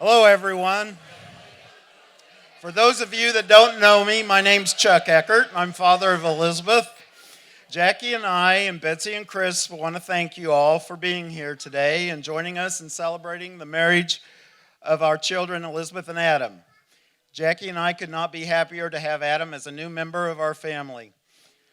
Hello, everyone. For those of you that don't know me, my name's Chuck Eckert. I'm father of Elizabeth. Jackie and I and Betsy and Chris want to thank you all for being here today and joining us in celebrating the marriage of our children, Elizabeth and Adam. Jackie and I could not be happier to have Adam as a new member of our family.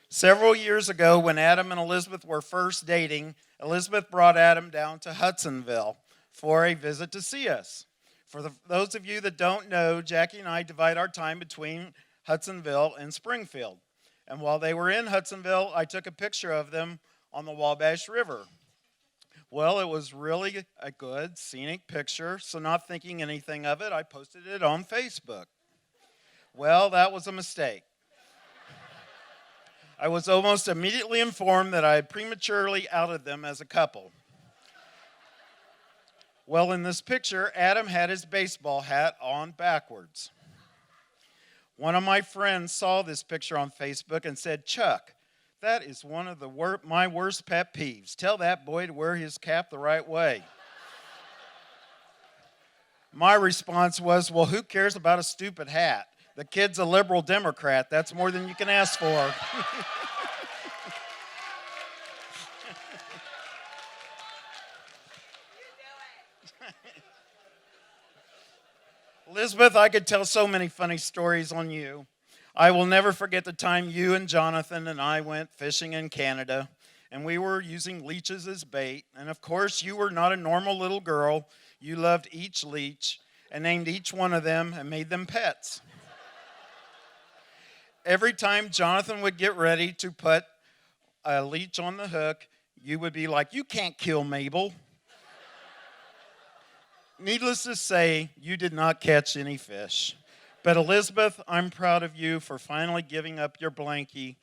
Several years ago, when Adam and Elizabeth were first dating, Elizabeth brought Adam down to Hudsonville for a visit to see us. For those of you that don't know, Jackie and I divide our time between Hudsonville and Springfield. And while they were in Hudsonville, I took a picture of them on the Wabash River. Well, it was really a good scenic picture, so not thinking anything of it, I posted it on Facebook. Well, that was a mistake. I was almost immediately informed that I had prematurely outed them as a couple. Well, in this picture, Adam had his baseball hat on backwards. One of my friends saw this picture on Facebook and said, "Chuck, that is one of my worst pet peeves. Tell that boy to wear his cap the right way." My response was, "Well, who cares about a stupid hat? The kid's a liberal Democrat. That's more than you can ask for." Elizabeth, I could tell so many funny stories on you. I will never forget the time you and Jonathan and I went fishing in Canada, and we were using leeches as bait. And of course, you were not a normal little girl. You loved each leech and named each one of them and made them pets. Every time Jonathan would get ready to put a leech on the hook, you would be like, "You can't kill Mabel." Needless to say, you did not catch any fish. But Elizabeth, I'm proud of you for finally giving up your blankie,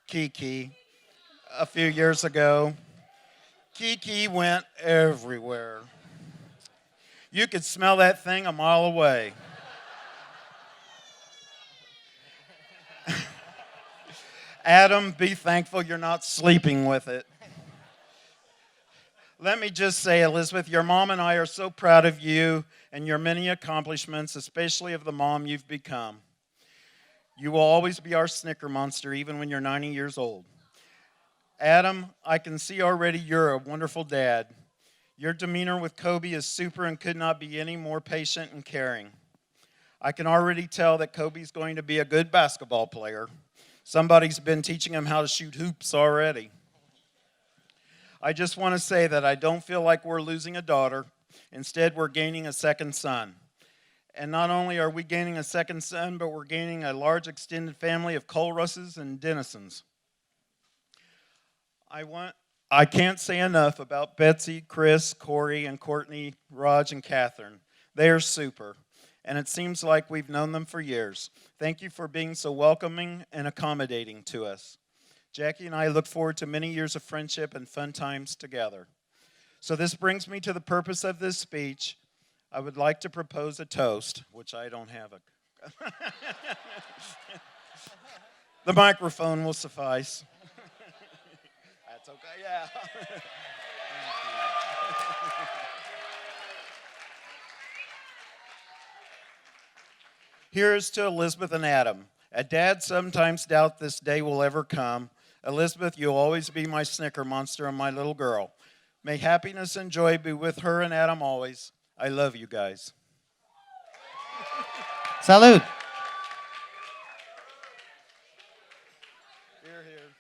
Kiki, a few years ago. Kiki went everywhere. You could smell that thing a mile away. Adam, be thankful you're not sleeping with it. Let me just say, Elizabeth, your mom and I are so proud of you and your many accomplishments, especially of the mom you've become. You will always be our snicker monster, even when you're 90 years old. Adam, I can see already you're a wonderful dad. Your demeanor with Kobe is super and could not be any more patient and caring. I can already tell that Kobe's going to be a good basketball player. Somebody's been teaching him how to shoot hoops already. I just want to say that I don't feel like we're losing a daughter. Instead, we're gaining a second son. And not only are we gaining a second son, but we're gaining a large extended family of Colrusses and Dennisons. I can't say enough about Betsy, Chris, Corey, and Courtney, Raj, and Catherine. They are super, and it seems like we've known them for years. Thank you for being so welcoming and accommodating to us. Jackie and I look forward to many years of friendship and fun times together. So this brings me to the purpose of this speech. I would like to propose a toast, which I don't have a... The microphone will suffice. That's okay, yeah. Here is to Elizabeth and Adam. A dad sometimes doubt this day will ever come. Elizabeth, you'll always be my snicker monster and my little girl. May happiness and joy be with her and Adam always. I love you guys. Salud. Here, here.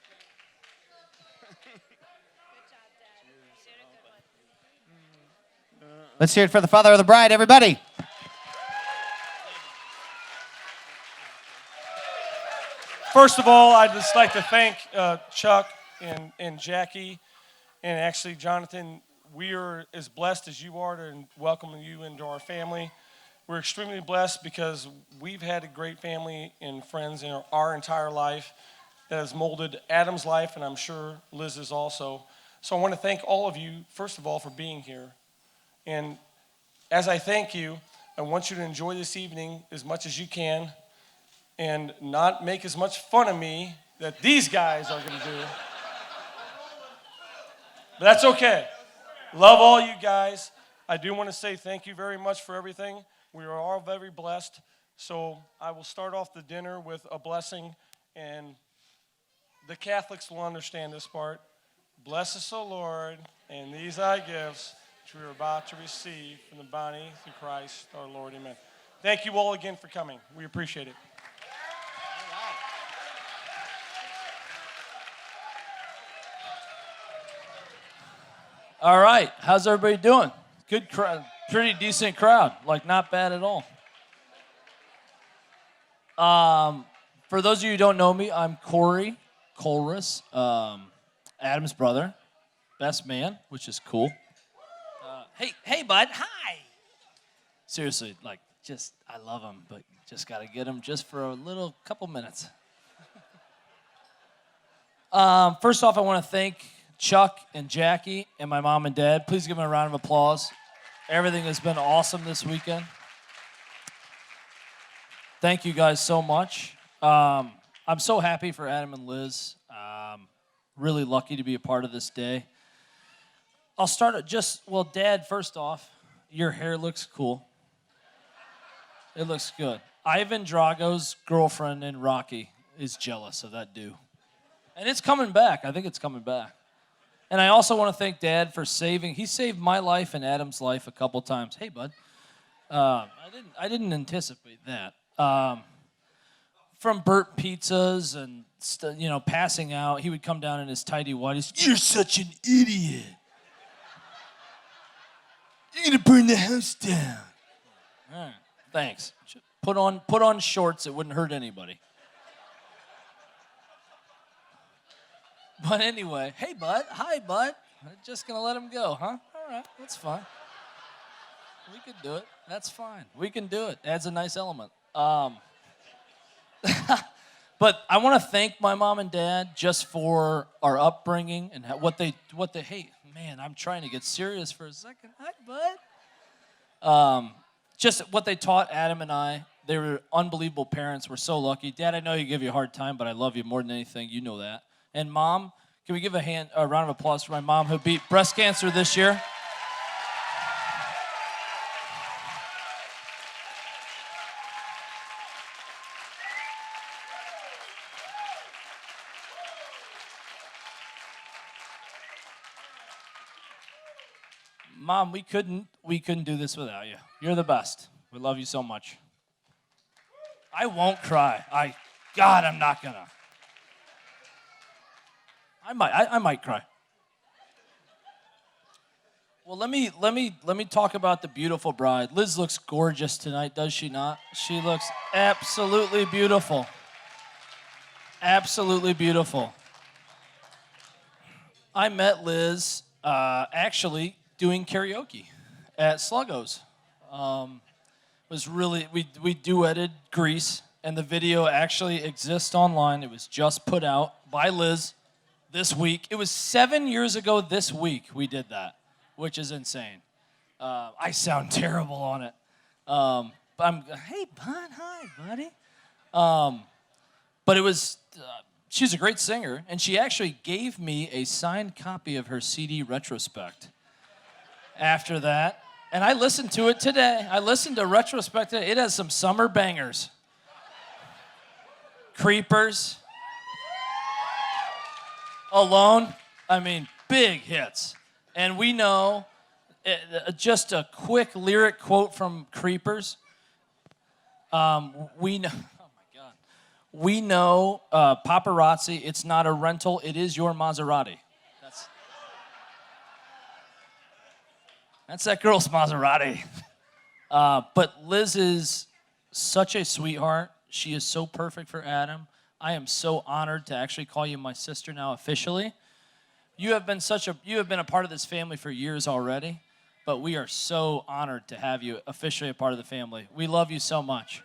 Let's hear it for the father of the bride, everybody. First of all, I'd just like to thank Chuck and Jackie, and actually Jonathan. We are as blessed as you are to welcome you into our family. We're extremely blessed because we've had a great family and friends in our entire life that has molded Adam's life, and I'm sure Liz's also. So I want to thank all of you, first of all, for being here. And as I thank you, I want you to enjoy this evening as much as you can, and not make as much fun of me that these guys are going to do. But that's okay. Love all you guys. I do want to say thank you very much for everything. We are all very blessed. So I will start off the dinner with a blessing, and the Catholics will understand this part. Bless us, O Lord, and these thy gifts, which we are about to receive from the body through Christ our Lord. Amen. Thank you all again for coming. We appreciate it. All right, how's everybody doing? Good crowd, pretty decent crowd, like not bad at all. For those of you who don't know me, I'm Corey Colress, Adam's brother, best man, which is cool. Hey, bud, hi. Seriously, like, just I love him, but just gotta get him just for a little couple minutes. First off, I want to thank Chuck and Jackie and my mom and dad. Please give them a round of applause. Everything has been awesome this weekend. Thank you guys so much. I'm so happy for Adam and Liz. Really lucky to be a part of this day. I'll start at Dad, first off, your hair looks cool. It looks good. Ivan Drago's girlfriend in Rocky is jealous of that do. And it's coming back. I think it's coming back. And I also want to thank Dad for he saved my life and Adam's life a couple times. Hey, bud. I didn't anticipate that. From burnt pizzas and passing out, he would come down in his tidy whities. You're such an idiot. You're gonna burn the house down. All right, thanks. Put on shorts. It wouldn't hurt anybody. But anyway, hey, bud. Hi, bud. I'm just going to let him go, huh? All right, that's fine. We could do it. That's fine. We can do it. Adds a nice element. But I want to thank my mom and dad just for our upbringing and what they hey, man, I'm trying to get serious for a second. Hi, bud. Just what they taught Adam and I. They were unbelievable parents. We're so lucky. Dad, I know you give you a hard time, but I love you more than anything. You know that. And Mom, can we give a round of applause for my mom who beat breast cancer this year? Mom, we couldn't do this without you. You're the best. We love you so much. I won't cry. God, I'm not gonna. I might cry. Well, let me talk about the beautiful bride. Liz looks gorgeous tonight, does she not? She looks absolutely beautiful. Absolutely beautiful. I met Liz actually doing karaoke at Sluggo's. Was really we duetted Grease, and the video actually exists online. It was just put out by Liz this week. It was 7 years ago this week we did that, which is insane. I sound terrible on it. But hey, bud, hi, buddy. But it was, she's a great singer, and she actually gave me a signed copy of her CD Retrospect after that. And I listened to it today. I listened to Retrospect. It has some summer bangers. Creepers. Alone. I mean, big hits. And we know, just a quick lyric quote from Creepers. We know, oh my God. We know, paparazzi, it's not a rental, it is your Maserati. That's that girl's Maserati. But Liz is such a sweetheart. She is so perfect for Adam. I am so honored to actually call you my sister now officially. You have been a part of this family for years already, but we are so honored to have you officially a part of the family. We love you so much.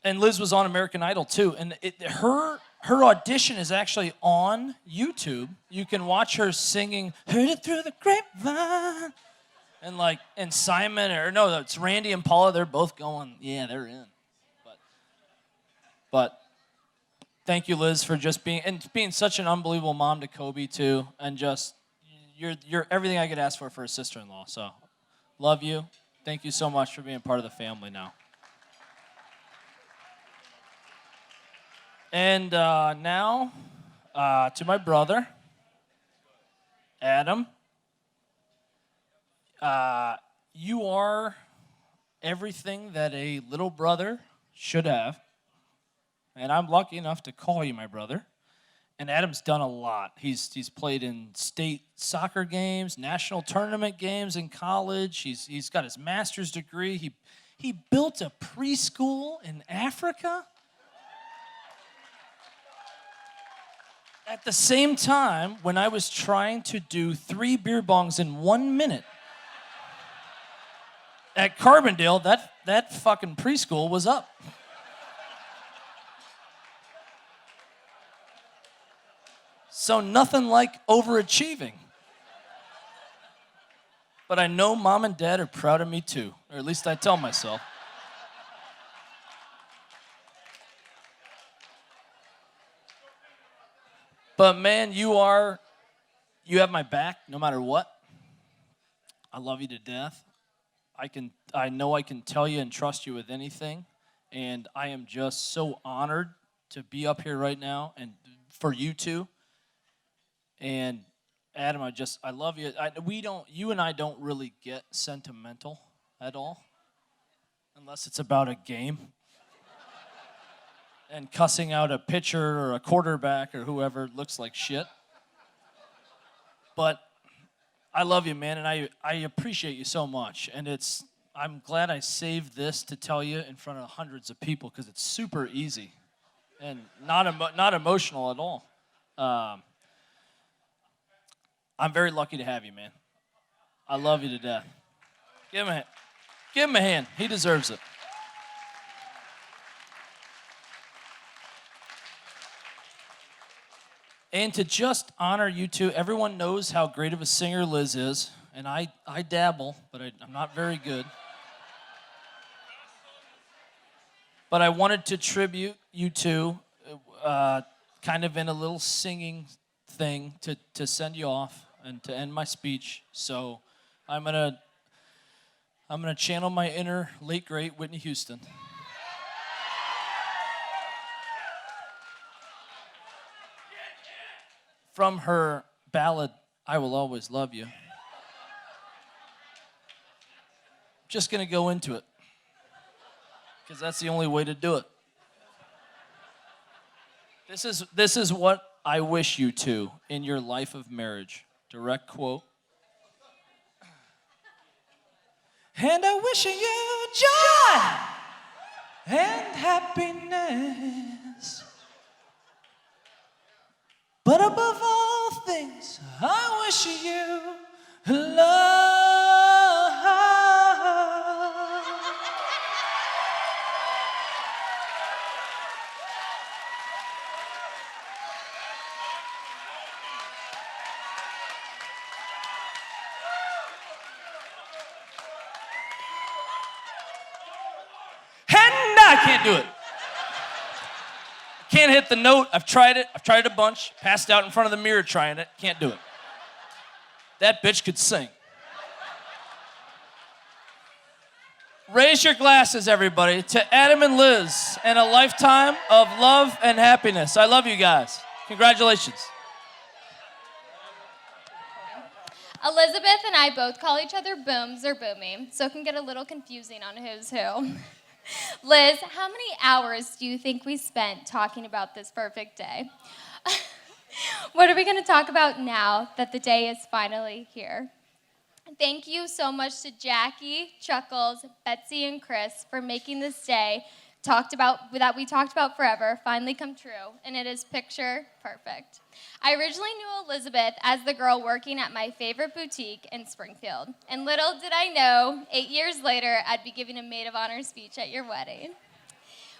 And Liz was on American Idol too, and her audition is actually on YouTube. You can watch her singing "Heard It Through the Grapevine," and Simon it's Randy and Paula. They're both going. Yeah, they're in. But thank you, Liz, for just being such an unbelievable mom to Kobe too, and just you're everything I could ask for a sister-in-law. So, love you. Thank you so much for being part of the family now. And now to my brother, Adam. You are everything that a little brother should have. And I'm lucky enough to call you my brother. And Adam's done a lot. He's played in state soccer games, national tournament games in college. He's got his master's degree. He built a preschool in Africa. At the same time, when I was trying to do 3 beer bongs in 1 minute at Carbondale, that fucking preschool was up. So nothing like overachieving. But I know mom and dad are proud of me too, or at least I tell myself. But man, you have my back no matter what. I love you to death. I know I can tell you and trust you with anything, and I am just so honored to be up here right now and for you two. And Adam, I love you. You and I don't really get sentimental at all, unless it's about a game and cussing out a pitcher or a quarterback or whoever looks like shit. But I love you, man, and I appreciate you so much. And I'm glad I saved this to tell you in front of hundreds of people because it's super easy and not emotional at all. I'm very lucky to have you, man. I love you to death. Give him a hand. He deserves it. And to just honor you two, everyone knows how great of a singer Liz is, and I dabble, but I'm not very good. But I wanted to tribute you two, kind of in a little singing thing to send you off and to end my speech. So I'm gonna channel my inner late great Whitney Houston. From her ballad, I Will Always Love You. Just gonna go into it, because that's the only way to do it. This is what I wish you to in your life of marriage. Direct quote. And I wish you joy and happiness. But above all things, I wish you love. And I can't do it. Can't hit the note. I've tried it a bunch. Passed out in front of the mirror trying it. Can't do it. That bitch could sing. Raise your glasses, everybody, to Adam and Liz and a lifetime of love and happiness. I love you guys. Congratulations. Elizabeth and I both call each other Booms or Boomy, so it can get a little confusing on who's who. Liz, how many hours do you think we spent talking about this perfect day? What are we going to talk about now that the day is finally here? Thank you so much to Jackie, Chuckles, Betsy, and Chris for making this day that we talked about forever finally come true, and it is picture perfect. I originally knew Elizabeth as the girl working at my favorite boutique in Springfield, and little did I know, 8 years later, I'd be giving a maid of honor speech at your wedding.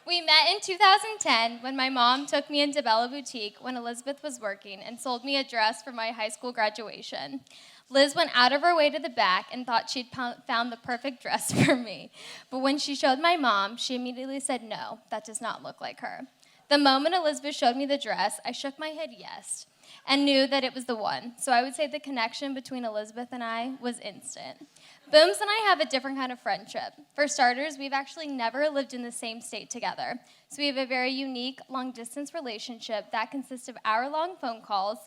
We met in 2010 when my mom took me into Bella Boutique when Elizabeth was working and sold me a dress for my high school graduation. Liz went out of her way to the back and thought she'd found the perfect dress for me. But when she showed my mom, she immediately said, no, that does not look like her. The moment Elizabeth showed me the dress, I shook my head yes and knew that it was the one. So I would say the connection between Elizabeth and I was instant. Booms and I have a different kind of friendship. For starters, we've actually never lived in the same state together. So we have a very unique long-distance relationship that consists of hour-long phone calls,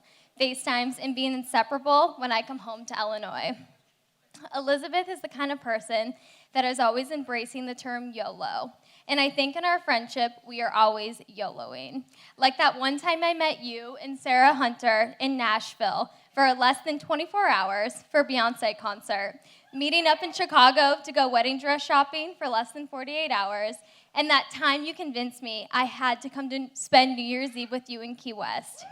FaceTimes, and being inseparable when I come home to Illinois. Elizabeth is the kind of person that is always embracing the term YOLO. And I think in our friendship, we are always YOLOing. Like that one time I met you and Sarah Hunter in Nashville for less than 24 hours for a Beyonce concert, meeting up in Chicago to go wedding dress shopping for less than 48 hours, and that time you convinced me I had to come to spend New Year's Eve with you in Key West.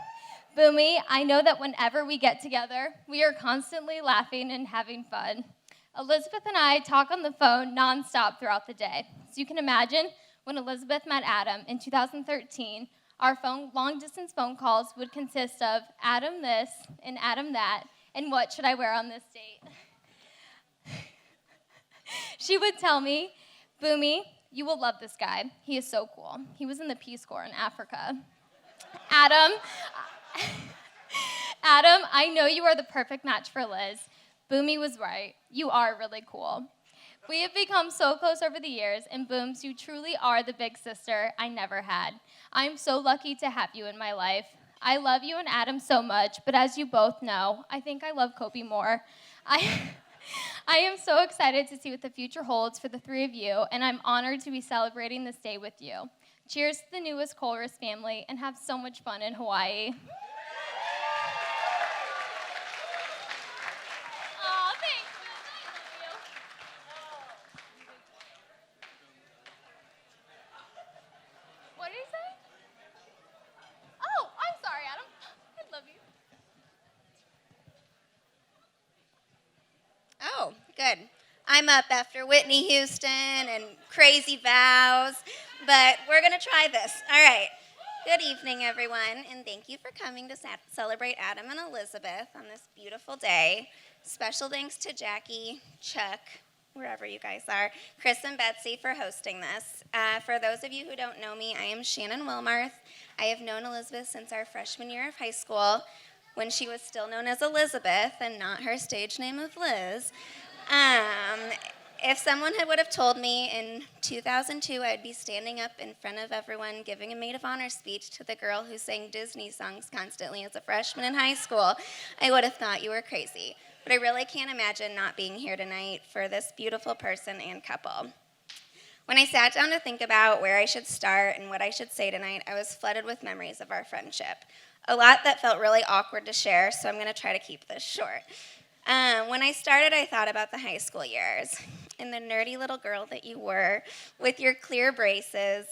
Boomy, I know that whenever we get together, we are constantly laughing and having fun. Elizabeth and I talk on the phone nonstop throughout the day. So you can imagine when Elizabeth met Adam in 2013, our long-distance phone calls would consist of Adam this and Adam that, and what should I wear on this date? She would tell me, Boomy, you will love this guy. He is so cool. He was in the Peace Corps in Africa. Adam, I know you are the perfect match for Liz. Boomy was right. You are really cool. We have become so close over the years, and Booms, you truly are the big sister I never had. I'm so lucky to have you in my life. I love you and Adam so much, but as you both know, I think I love Kobe more. I am so excited to see what the future holds for the three of you, and I'm honored to be celebrating this day with you. Cheers to the newest Colress family, and have so much fun in Hawaii. Aw, thanks, Liz. I love you. What did he say? Oh, I'm sorry, Adam. I love you. Oh, good. I'm up after Whitney Houston and Crazy Vows, but we're going to try this. All right. Good evening, everyone, and thank you for coming to celebrate Adam and Elizabeth on this beautiful day. Special thanks to Jackie, Chuck, wherever you guys are, Chris and Betsy for hosting this. For those of you who don't know me, I am Shannon Wilmarth. I have known Elizabeth since our freshman year of high school, when she was still known as Elizabeth and not her stage name of Liz. If someone would have told me in 2002 I'd be standing up in front of everyone giving a maid of honor speech to the girl who sang Disney songs constantly as a freshman in high school, I would have thought you were crazy. But I really can't imagine not being here tonight for this beautiful person and couple. When I sat down to think about where I should start and what I should say tonight, I was flooded with memories of our friendship. A lot that felt really awkward to share, so I'm going to try to keep this short. When I started, I thought about the high school years and the nerdy little girl that you were with your clear braces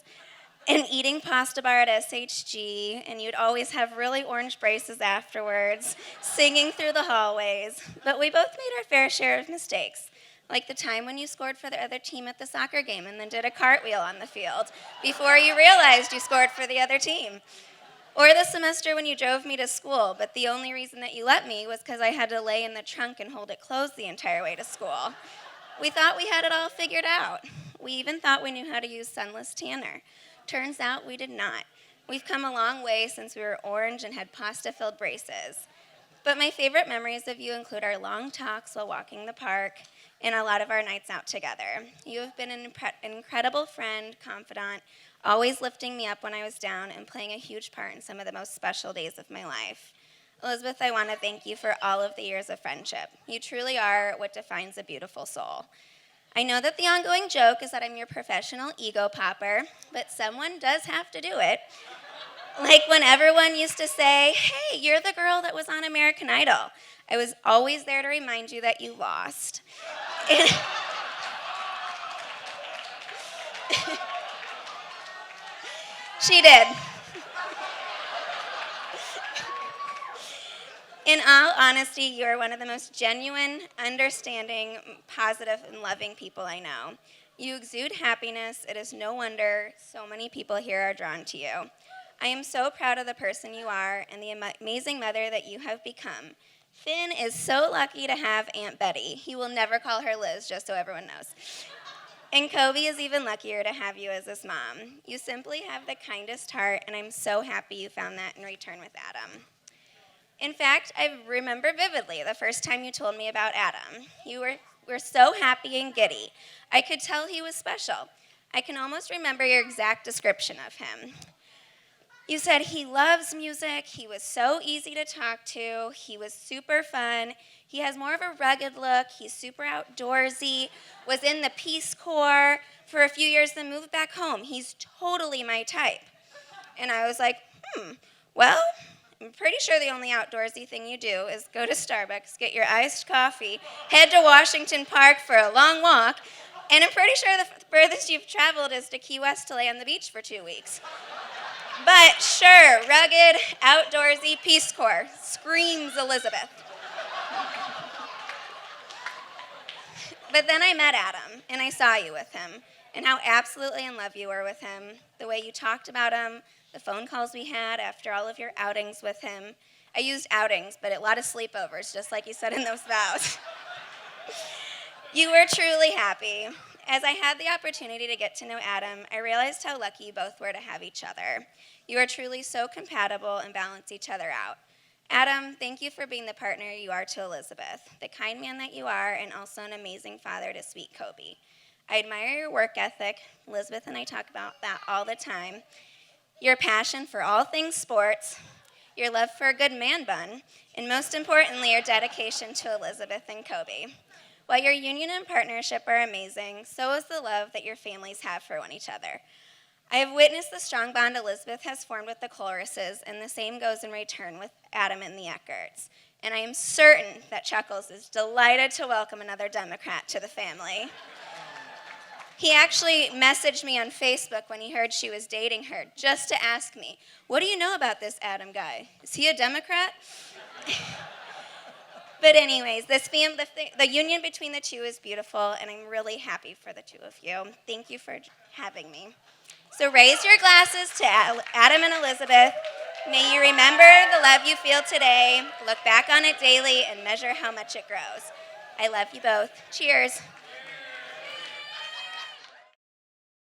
and eating pasta bar at SHG, and you'd always have really orange braces afterwards, singing through the hallways. But we both made our fair share of mistakes, like the time when you scored for the other team at the soccer game and then did a cartwheel on the field before you realized you scored for the other team. Or the semester when you drove me to school, but the only reason that you let me was because I had to lay in the trunk and hold it closed the entire way to school. We thought we had it all figured out. We even thought we knew how to use sunless tanner. Turns out we did not. We've come a long way since we were orange and had pasta-filled braces. But my favorite memories of you include our long talks while walking the park and a lot of our nights out together. You have been an incredible friend, confidant, always lifting me up when I was down and playing a huge part in some of the most special days of my life. Elizabeth, I want to thank you for all of the years of friendship. You truly are what defines a beautiful soul. I know that the ongoing joke is that I'm your professional ego popper, but someone does have to do it. Like when everyone used to say, hey, you're the girl that was on American Idol. I was always there to remind you that you lost. She did. In all honesty, you are one of the most genuine, understanding, positive, and loving people I know. You exude happiness. It is no wonder so many people here are drawn to you. I am so proud of the person you are and the amazing mother that you have become. Finn is so lucky to have Aunt Betty. He will never call her Liz, just so everyone knows. And Kobe is even luckier to have you as his mom. You simply have the kindest heart, and I'm so happy you found that in return with Adam. In fact, I remember vividly the first time you told me about Adam. You were so happy and giddy. I could tell he was special. I can almost remember your exact description of him. You said he loves music, he was so easy to talk to, he was super fun, he has more of a rugged look, he's super outdoorsy, was in the Peace Corps for a few years, then moved back home. He's totally my type. And I was like, well, I'm pretty sure the only outdoorsy thing you do is go to Starbucks, get your iced coffee, head to Washington Park for a long walk, and I'm pretty sure the furthest you've traveled is to Key West to lay on the beach for 2 weeks. But sure, rugged, outdoorsy, Peace Corps, screams Elizabeth. But then I met Adam, and I saw you with him, and how absolutely in love you were with him, the way you talked about him, the phone calls we had after all of your outings with him. I used outings, but a lot of sleepovers, just like you said in those vows. You were truly happy. As I had the opportunity to get to know Adam, I realized how lucky you both were to have each other. You are truly so compatible and balance each other out. Adam, thank you for being the partner you are to Elizabeth, the kind man that you are, and also an amazing father to sweet Kobe. I admire your work ethic. Elizabeth and I talk about that all the time. Your passion for all things sports, your love for a good man bun, and most importantly, your dedication to Elizabeth and Kobe. While your union and partnership are amazing, so is the love that your families have for one another. I have witnessed the strong bond Elizabeth has formed with the Coloruses, and the same goes in return with Adam and the Eckerts. And I am certain that Chuckles is delighted to welcome another Democrat to the family. He actually messaged me on Facebook when he heard she was dating her, just to ask me, what do you know about this Adam guy? Is he a Democrat? But anyways, the union between the two is beautiful, and I'm really happy for the two of you. Thank you for having me. So raise your glasses to Adam and Elizabeth. May you remember the love you feel today, look back on it daily, and measure how much it grows. I love you both. Cheers.